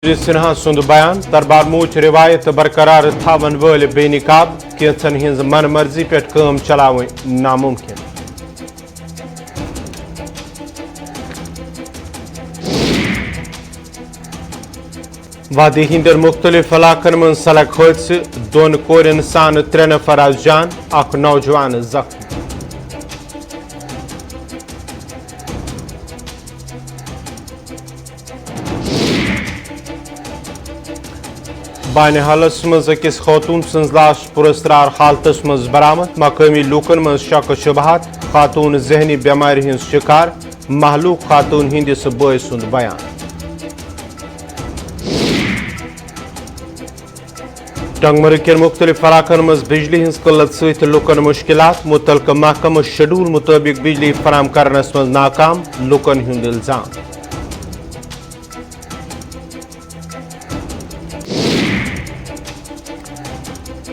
सिन्हा सुंद बयान दरबार मूच रिवायत बरकरार थावन वल बेनिकाब केंचन हिंज मन मर्जी पे काम चलावे नामुमकिन। वादी हिंदर मुख्तलिफ इलाकन में सड़क हादसे दोन कोरन सान 3 नफर आज जान अख नौजवान जख्मी। बानिहालस मज अकिस खातून सज लाश पुरस्तार हालतस मज बरामद मकामी लूकन मज शक शुबहात खातून जहनी बेमारी हिंद शिकार महलूक खातून हिंदिस बॉय सुंद बयान। टंगमर्ग के मुख्तलिफ इलाकन मज बिजली हिंज किल्लत सहित लूकन मुश्किलात मुतलका महकमा शेड्यूल मुताबिक बिजली फराम करनस मज नाकाम लूकन हुंद इल्जाम।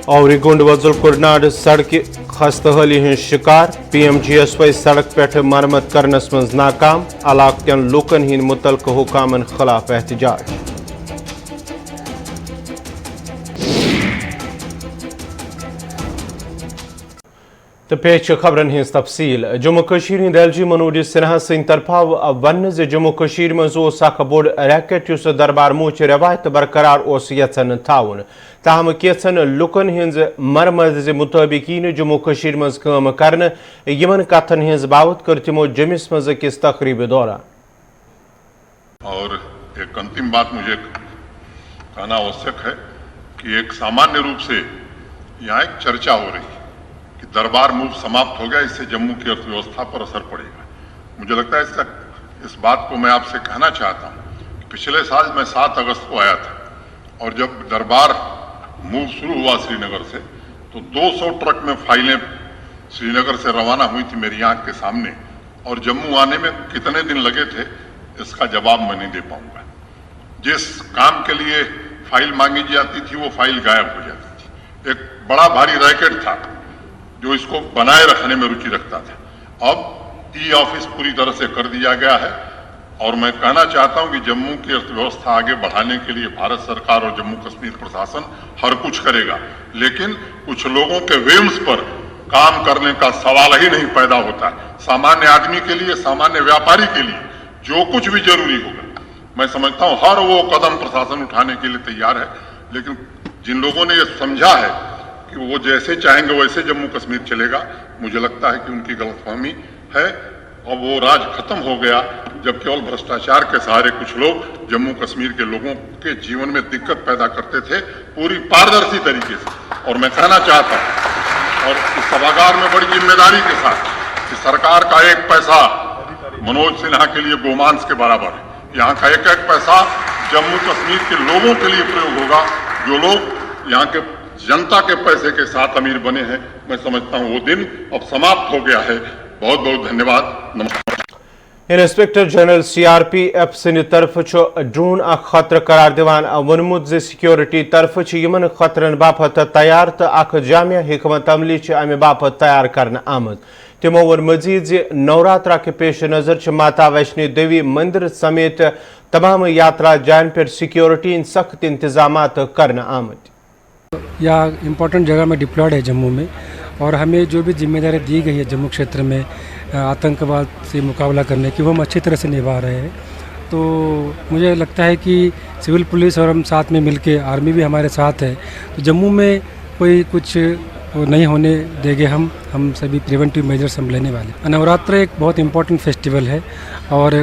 और गुंड वजुल कुरनाड सड़क खस्तहाली हज शिकार PMGSY सड़क पे मरम्मत करनस मज नाकाम इलाकन लूकन हिंद मुतलका हुकामन खिलाफ एहतजाज। तो पेश खबरन हिंज तफसील जम्मू कशीर हिंद LG मनोज सिन्हा सिंह तरफा वन जम्मू कशीर मज अख बोड़ रैकेट युस दरबार मूच रवायत बरकरार यचन थावन ताहम केचन लुकन हिंज मरमज मुताबिक यी जम्मू कशीर मज काम करन यमन कथन हिंज बावत कर तिमो जमिस मज अकिस तकरीब दौरान। और एक अंतिम बात मुझे कहना आवश्यक है कि एक सामान्य रूप से यहाँ एक चर्चा हो रही है कि दरबार मूव समाप्त हो गया, इससे जम्मू की अर्थव्यवस्था पर असर पड़ेगा। मुझे लगता है इस बात को मैं आपसे कहना चाहता हूँ कि पिछले साल मैं 7 अगस्त को आया था और जब दरबार मूव शुरू हुआ श्रीनगर से तो 200 ट्रक में फाइलें श्रीनगर से रवाना हुई थी मेरी आंख के सामने, और जम्मू आने में कितने दिन लगे थे इसका जवाब मैं नहीं दे पाऊंगा। जिस काम के लिए फाइल मांगी जाती थी वो फाइल गायब हो जाती थी। एक बड़ा भारी रैकेट था जो इसको बनाए रखने में रुचि रखता था। अब ऑफिस पूरी तरह से कर दिया गया है और मैं कहना चाहता हूं कि जम्मू की अर्थव्यवस्था आगे बढ़ाने के लिए भारत सरकार और जम्मू कश्मीर प्रशासन हर कुछ करेगा, लेकिन कुछ लोगों के व्हीम्स पर काम करने का सवाल ही नहीं पैदा होता है। सामान्य आदमी के लिए, सामान्य व्यापारी के लिए जो कुछ भी जरूरी होगा मैं समझता हूं हर वो कदम प्रशासन उठाने के लिए तैयार है, लेकिन जिन लोगों ने ये समझा है कि वो जैसे चाहेंगे वैसे जम्मू कश्मीर चलेगा, मुझे लगता है कि उनकी गलतफहमी है। अब वो राज खत्म हो गया जब केवल भ्रष्टाचार के सहारे कुछ लोग जम्मू कश्मीर के लोगों के जीवन में दिक्कत पैदा करते थे पूरी पारदर्शी तरीके से। और मैं कहना चाहता हूं और इस सभागार में बड़ी जिम्मेदारी के साथ कि सरकार का 1 पैसा मनोज सिन्हा के लिए गोमांस के बराबर है। यहाँ का 1-1 पैसा जम्मू कश्मीर के लोगों के लिए प्रयोग होगा। जो लोग यहाँ के जनता के पैसे के साथ अमीर बने हैं, मैं समझता हूं वो दिन अब समाप्त हो गया है। बहुत बहुत धन्यवाद, नमस्कार। इंस्पेक्टर जनरल CRPF सिंध तरफ ड्रोन खतर करार दिवान वनमुत सिक्योरिटी तरफ यमन खतरन बापत तैयार तो अख जामिया हिकमत अमली अमे बापत तैयार करने आमद। तिमो वन मजीद नवरात्रा के पेश नजर माता वैष्णो देवी मंदिर समेत तमाम यात्रा जान पर सिक्योरिटी सख्त इंतजाम करने आमद। या इम्पोर्टेंट जगह में डिप्लॉयड है जम्मू में, और हमें जो भी जिम्मेदारी दी गई है जम्मू क्षेत्र में आतंकवाद से मुकाबला करने की वो हम अच्छी तरह से निभा रहे हैं। तो मुझे लगता है कि सिविल पुलिस और हम साथ में मिलके, आर्मी भी हमारे साथ है, तो जम्मू में कोई कुछ नहीं होने देंगे। हम सभी प्रिवेंटिव मेजर्स हम लेने वाले। नवरात्र एक बहुत इम्पोर्टेंट फेस्टिवल है और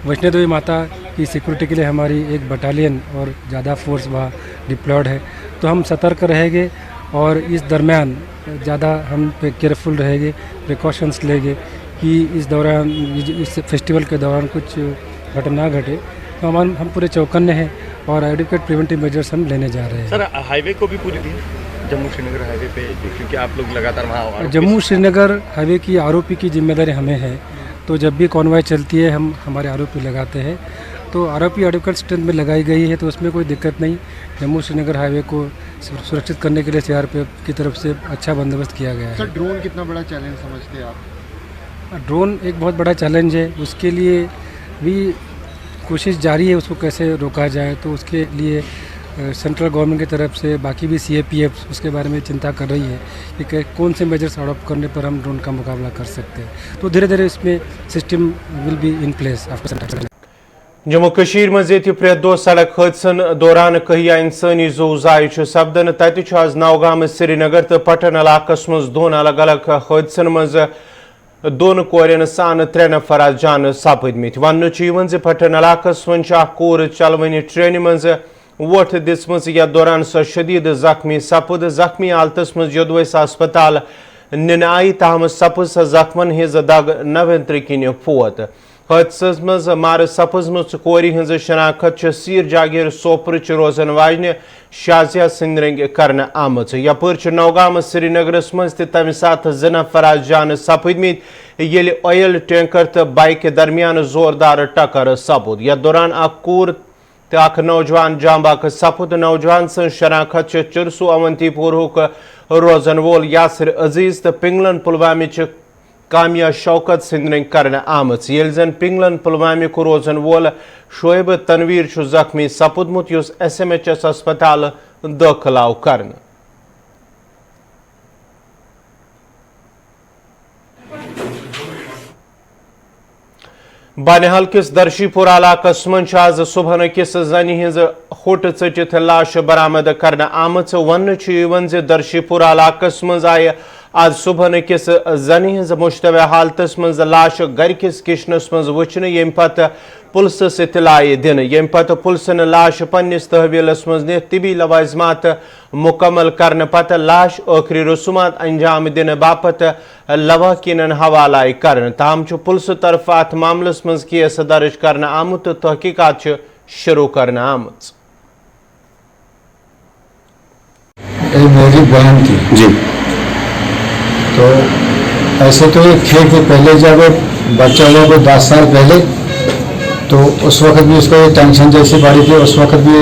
वैष्णो देवी माता की सिक्योरिटी के लिए हमारी एक बटालियन और ज़्यादा फोर्स वहाँ डिप्लॉयड है, तो हम सतर्क रहेंगे और इस दरमियान ज़्यादा हम पे केयरफुल रहेंगे, प्रिकॉशंस लेंगे कि इस दौरान, इस फेस्टिवल के दौरान कुछ घटना घटे। तो हम पूरे चौकन्ने हैं और एडिक्वेट प्रिवेंटिव मेजर्स हम लेने जा रहे हैं। सर, हाईवे को भी पूरी दी जम्मू श्रीनगर हाईवे पे, क्योंकि आप लोग लगातार वहाँ जम्मू श्रीनगर हाईवे की आरोपी की जिम्मेदारी हमें है, तो जब भी कॉन्वॉय चलती है हम हमारे आरोपी लगाते हैं। तो आरोपी एडिक्वेट स्ट्रेंथ में लगाई गई है, तो उसमें कोई दिक्कत नहीं। जम्मू श्रीनगर हाईवे को सुरक्षित करने के लिए CRPF की तरफ से अच्छा बंदोबस्त किया गया है। सर, ड्रोन कितना बड़ा चैलेंज समझते हैं आप? ड्रोन एक बहुत बड़ा चैलेंज है, उसके लिए भी कोशिश जारी है उसको कैसे रोका जाए, तो उसके लिए सेंट्रल गवर्नमेंट की तरफ से बाकी भी CAPF उसके बारे में चिंता कर रही है कि कौन से मेजर्स अडॉप्ट करने पर हम ड्रोन का मुकाबला कर सकते हैं। तो धीरे धीरे इसमें system will be in place after. Jammu Kashir मज ये प्रे दो सड़क हादसन दौरान कहिया इंसानी जो जाय सपदन तत आज नौगाम श्रीनगर तो पटन इलाकस मज दोन अलग अलग हादसन मज दोन कोरन सान 3 नफर आज जान सपदमित वन पटन इलाकस मन कोर चलवनी ट्रेन मज वोट दिसम यथ दौरान सह शदीद जख्मी सपद जख्मी हालतस मज योदवैस अस्पताल निन आई ताहम सपज सह जख्मन हिज दग नवेंत्र किन फोत हादस मज मार सपजम कोरी हज शनाखत सीर जागीर सोपर रोजन वाजन शाजिया सिंदरंग कर आम यपर नौगाम श्रीनगरस मज तम सात 2 नफर आज जान सपदमित ये ऑयल टैंकर तो बाइक दरमियान जोरदार टक्कर सपद यथ दौरान कोर तो नौजवान जांबाक सपद नौजवान सन शनाखत चरसू अवंतीपुर रोजन वोल यासिर अजीज तो पिंगलन पुलवामी कामिया शौकत सिंदरंग कर आम ये जन पिंगलन पुलवामी को रोजन वोल शोएब तनवीर जख्मी सपदमुत SMHS अस्पताल दाखिल आव कर। बानिहाल किस दर्शीपुर इलाकस मज आज सुबह किस जन हिज होट चटित लाश बरामद कर आम वन दर्शीपुर इलाकस मज आय आज सुबह किस जन हिज मुश्तबे हालतस मज लाश गर किस किचनस मज वुचन यम पत पुलिस इतलाई दिन यम पत पुलिसन लाश पन्निस तहवीलस मज नि तिबी लवाजमात मुकम्मल करने पत लाश आखिरी रसूमात अंजाम दिन बापत लवाकिन हवाला कर ताम पुलिस तरफ अत मामलस मज केस दर्ज कर आमुत तहकीकात शुरू कर आमत। मेरी बहन थी जी, तो ऐसे तो ये थे कि पहले जब बच्चा हुआ कोई 10 साल पहले, तो उस वक्त भी उसको टेंशन जैसी बढ़ी थी, उस वक्त भी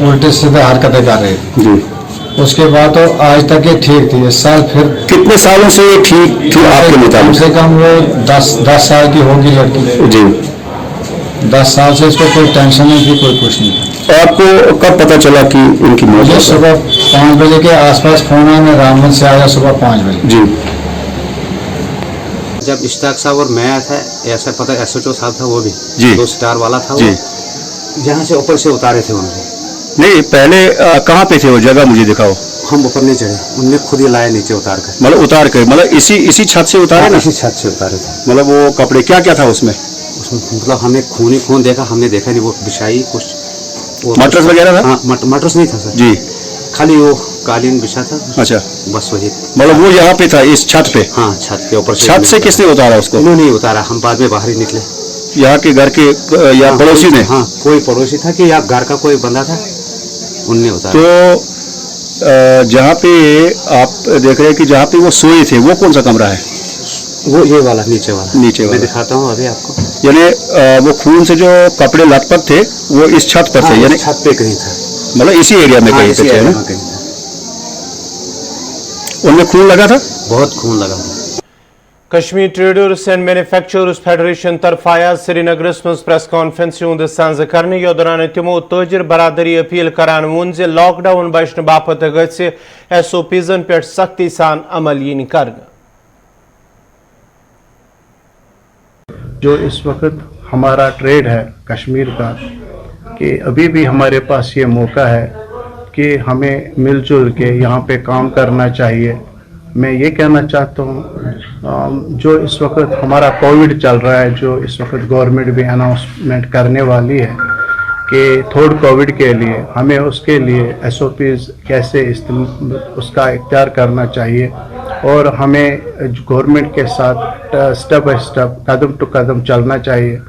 उल्टे सीधे हरकतें कर रहे थे जी। उसके बाद तो आज तक ये ठीक थी। इस साल फिर कितने सालों से ये ठीक थी आपके मुताबिक? कम से कम वो 10 साल की होगी लड़की जी। 10 साल से इसको कोई टेंशन नहीं थी, कोई कुछ नहीं था। आपको कब पता चला कि इनकी मौत? मुझे सुबह 5 बजे के आसपास फोन आया, मैं रामगंज से आया सुबह 5 बजे जी। जब इश्ताक साहब और मैं आया था, ऐसा पता SHO साहब था, वो भी जी 2 स्टार वाला था जी। वो यहाँ से ऊपर से उतारे थे उन्होंने। नहीं, पहले कहाँ पे थे वो जगह मुझे दिखाओ। हम ऊपर नहीं चढ़े, उनने खुद ही लाया नीचे उतार कर। मतलब उतार कर, मतलब इसी छत से उतारे ना? इसी छत से उतारे थे। मतलब वो कपड़े क्या क्या था उसमें? मतलब हमने खून ही खून देखा, हमने देखा नहीं वो बिछाई कुछ मटरस वगैरह था? हाँ, मटरस नहीं था सर जी, खाली वो कालीन बिछा था। अच्छा, बस वही। मतलब वो यहाँ पे था इस छत पे? हाँ, छत के ऊपर। छत से किसने उतारा उसको? उन्होंने नहीं उतारा, हम बाद में बाहर ही निकले। यहाँ के घर के या हाँ, पड़ोसी ने? हाँ, कोई पड़ोसी था कि यहाँ घर का कोई बंदा था, उनने उतारा। तो जहाँ पे आप देख रहे हैं कि जहाँ पे वो सोए थे, वो कौन सा कमरा है? वो ये वाला नीचे वाला। नीचे वाला मैं दिखाता हूँ अभी आपको। यानी वो खून से जो कपड़े लथपथ थे वो इस छत पर थे? यानी छत पे कहीं था, मतलब इसी एरिया में कहीं पे थे ना? उनमें खून लगा था? बहुत खून लगा था। Kashmir traders and manufacturers federation तरफ आया श्रीनगर मज प्रेस कॉन्फ्रेंस हूं सांझ करने यो दौरान तमो ताजिर बरादरी अपील करान वोन जे लॉकडाउन बचने बापत गि SOPzन पे सख्ती सान अमल यीन करना। जो इस वक्त हमारा ट्रेड है कश्मीर का, कि अभी भी हमारे पास ये मौका है कि हमें मिलजुल के यहाँ पे काम करना चाहिए। मैं ये कहना चाहता हूँ, जो इस वक्त हमारा कोविड चल रहा है, जो इस वक्त गवर्नमेंट भी अनाउंसमेंट करने वाली है कि थर्ड कोविड के लिए हमें उसके लिए SOPs कैसे उसका इख्तियार करना चाहिए, और हमें गवर्नमेंट के साथ स्टेप बाय स्टेप कदम टू कदम चलना चाहिए।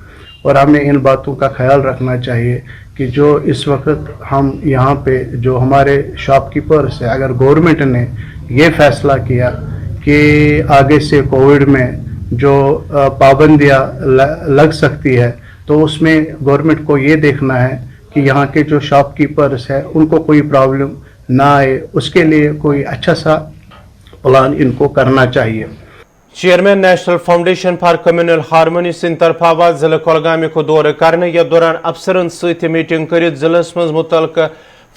और हमें इन बातों का ख्याल रखना चाहिए कि जो इस वक्त हम यहाँ पे जो हमारे शॉपकीपर्स है, अगर गवर्नमेंट ने ये फैसला किया कि आगे से कोविड में जो पाबंदियाँ लग सकती है, तो उसमें गवर्नमेंट को ये देखना है कि यहाँ के जो शॉपकीपर्स है उनको कोई प्रॉब्लम ना आए, उसके लिए कोई अच्छा सा प्लान इनको करना चाहिए। Chairman national foundation for communal harmony سند طرف آواز ضلع کولگام کو دور کرنے یا دوران افسرن ست میٹنگ کرت ضلع مز متعلقہ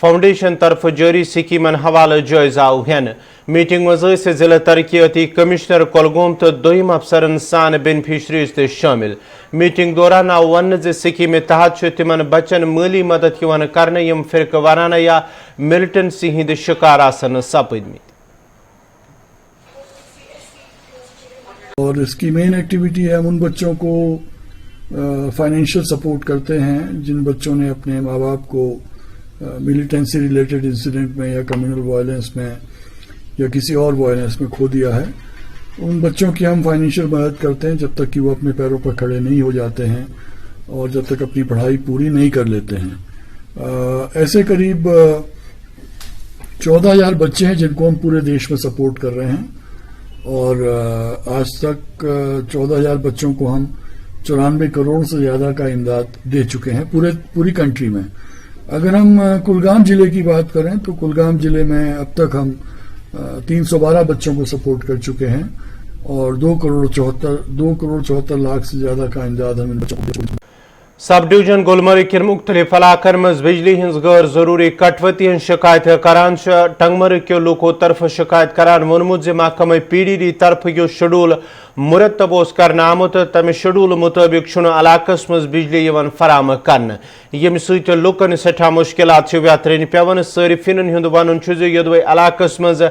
فاؤنڈیشن طرف جاری سکیمن حوالہ جائزہ آو ہین میٹنگ مز ضلع ترقیاتی کمشنر کولگوم تو دویم افسرن سان بینیفیشریز تہ شامل میٹنگ دوران آو ون سکیم تحت تمن بچن مالی مدد کرنے یم فرقہ وارانہ یا ملٹنسی ہند شکار آسن سپدمت. اور اس کی مین ایکٹیویٹی ہے ہم ان بچوں کو فائنینشیل سپورٹ کرتے ہیں جن بچوں نے اپنے ماں باپ کو ملیٹنسی ریلیٹڈ انسیڈنٹ میں یا کمیونل وائلنس میں یا کسی اور وائلنس میں کھو دیا ہے. ان بچوں کی ہم فائنینشیل مدد کرتے ہیں جب تک کہ وہ اپنے پیروں پر کھڑے نہیں ہو جاتے ہیں اور جب تک اپنی پڑھائی پوری نہیں کر لیتے ہیں. ایسے قریب 14,000 بچے ہیں جن کو ہم پورے دیش میں سپورٹ کر رہے ہیں اور آج تک 14,000 بچوں کو ہم 94 کروڑ سے زیادہ کا امداد دے چکے ہیں پوری کنٹری میں. اگر ہم کولگام ضلع کی بات کریں تو کولگام ضلع میں اب تک ہم 312 بچوں کو سپورٹ کر چکے ہیں اور 2 کروڑ 74 لاکھ سے زیادہ کا امداد ہم ان بچوں کو دے چکے ہیں. سب ڈویژن گلمرگ کن مختلف علاقن مز بجلی ہز غیر ضروری کٹوتی ہن شکایت کران ٹنگمرگ کے لوکو طرف شکایت کران وونمت محکمہ PDD طرف یہ شیڈول مرتب کرنا آمت تمہ شیڈول مطابق چھن علاقس مز بجلی فراہم کرنا یم ست لوکن سٹھا مشکلات ویترن پیون. صارفین ہند ون یدوے علاقس مز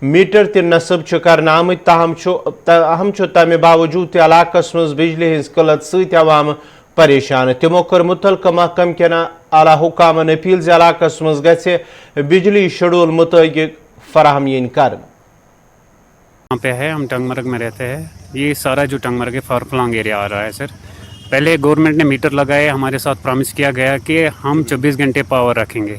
میٹر تہ نصب کرنا آمت تاہم تمہ باوجود تہ علاقس مز بجلی ہز قلت ست عوام پریشان. تمو کر متعلقہ محکمہ کن اعلی حکامن اپیل ز علاقس مز گژھِ بجلی شیڈول مطابق فراہم ین کرن. یہاں پہ ہے ہم ٹنگمرگ میں رہتے ہیں. یہ سارا جو ٹنگمرگ ہے فارفلانگ ایریا آ رہا ہے سر. پہلے گورنمنٹ نے میٹر لگائے, ہمارے ساتھ پرامس کیا گیا کہ ہم 24 گھنٹے پاور رکھیں گے.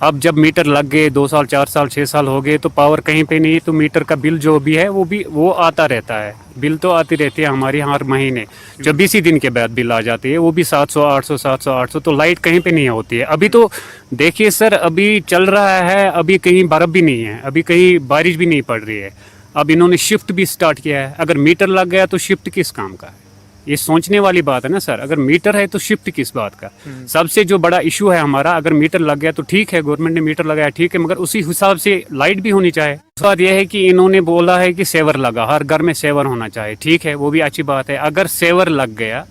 اب جب میٹر لگ گئے 2 سال 4 سال 6 سال ہو گئے تو پاور کہیں پہ نہیں, تو میٹر کا بل جو بھی ہے وہ آتا رہتا ہے. بل تو آتی رہتی ہے ہماری ہر مہینے 24 ہی دن کے بعد بل آ جاتی ہے, وہ بھی 700 800 700 800. تو لائٹ کہیں پہ نہیں ہوتی ہے. ابھی تو دیکھیے سر, ابھی چل رہا ہے, ابھی کہیں برف بھی نہیں ہے, ابھی کہیں بارش بھی نہیں پڑ رہی ہے. اب انہوں نے شفٹ بھی سٹارٹ کیا ہے. اگر میٹر لگ گیا تو شفٹ کس کام کا ہے؟ یہ سوچنے والی بات ہے نا سر. اگر میٹر ہے تو شفٹ کس بات کا؟ سب سے جو بڑا ایشو ہے ہمارا, اگر میٹر لگ گیا تو ٹھیک ہے, گورنمنٹ نے میٹر لگایا ٹھیک ہے, مگر اسی حساب سے لائٹ بھی ہونی چاہیے. بات یہ ہے کہ انہوں نے بولا ہے کہ سیور لگا, ہر گھر میں سیور ہونا چاہیے, ٹھیک ہے, وہ بھی اچھی بات ہے. اگر سیور لگ گیا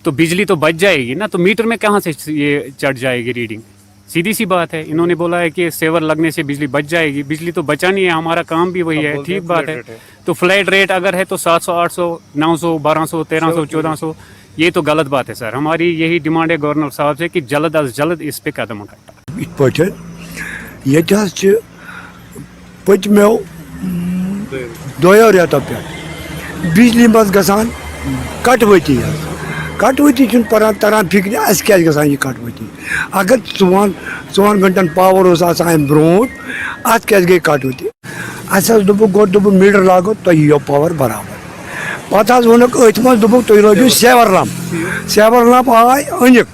تو بجلی تو بچ جائے گی نا, تو میٹر میں کہاں سے یہ چڑھ جائے گی ریڈنگ؟ سیدھی سی بات ہے. انہوں نے بولا ہے کہ سیور لگنے سے بجلی بچ جائے گی. بجلی تو بچانی ہے, ہمارا کام بھی وہی ہے, ٹھیک بات ہے. تو فلیٹ ریٹ اگر ہے تو 700 800 900 1200 1300 1400, یہ تو غلط بات ہے سر. ہماری یہی ڈیمانڈ ہے گورنر صاحب سے کہ جلد از جلد اس پہ قدم اٹھائے. یہ پتمو 2 ریتو پہ بجلی مز گژھان کٹوتی کٹوتی تران فکر اس کیا گژھان یہ کٹوتی. اگر 4 گھنٹن پاور اس آسان بروٹ ات کیا گئی کٹوتی. اس گوڈ میٹر لاگو تو یہ پاور برابر. پتہ وونک ات مز تھی لٲگِو سیور لمپ آئے أنِکھ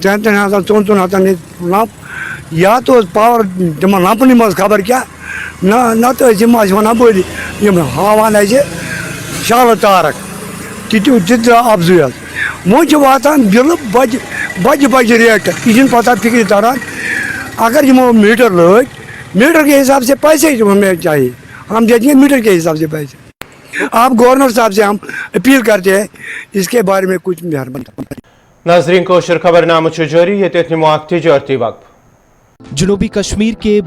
3 ہتن لمپ یا تو پاور تم لمپن مز خبر کیا نت ونان بٔڑۍ یِم ہاوان اَسہِ شالہٕ تارک تہِ درٛاو افضٕے حظ. وۄنۍ چھِ واتان بِلہٕ بجہِ ریٹ, یہِ چھِنہٕ پتہ فکرِ تران. اگر یِمو میٹر لٲگۍ, میٹر کے حساب سے پیسے ہمیں چاہیے, ہم دیتے ہیں میٹر کے حساب سے پیسے. آپ گورنر صاحب سے ہم اپیل کرتے ہیں اس کے بارے میں کچھ مہربانی. ناظرین کوشر خبر نامہ جاری, یہ نمو اخ تجارتی وقف. جنوبی کشمیر کے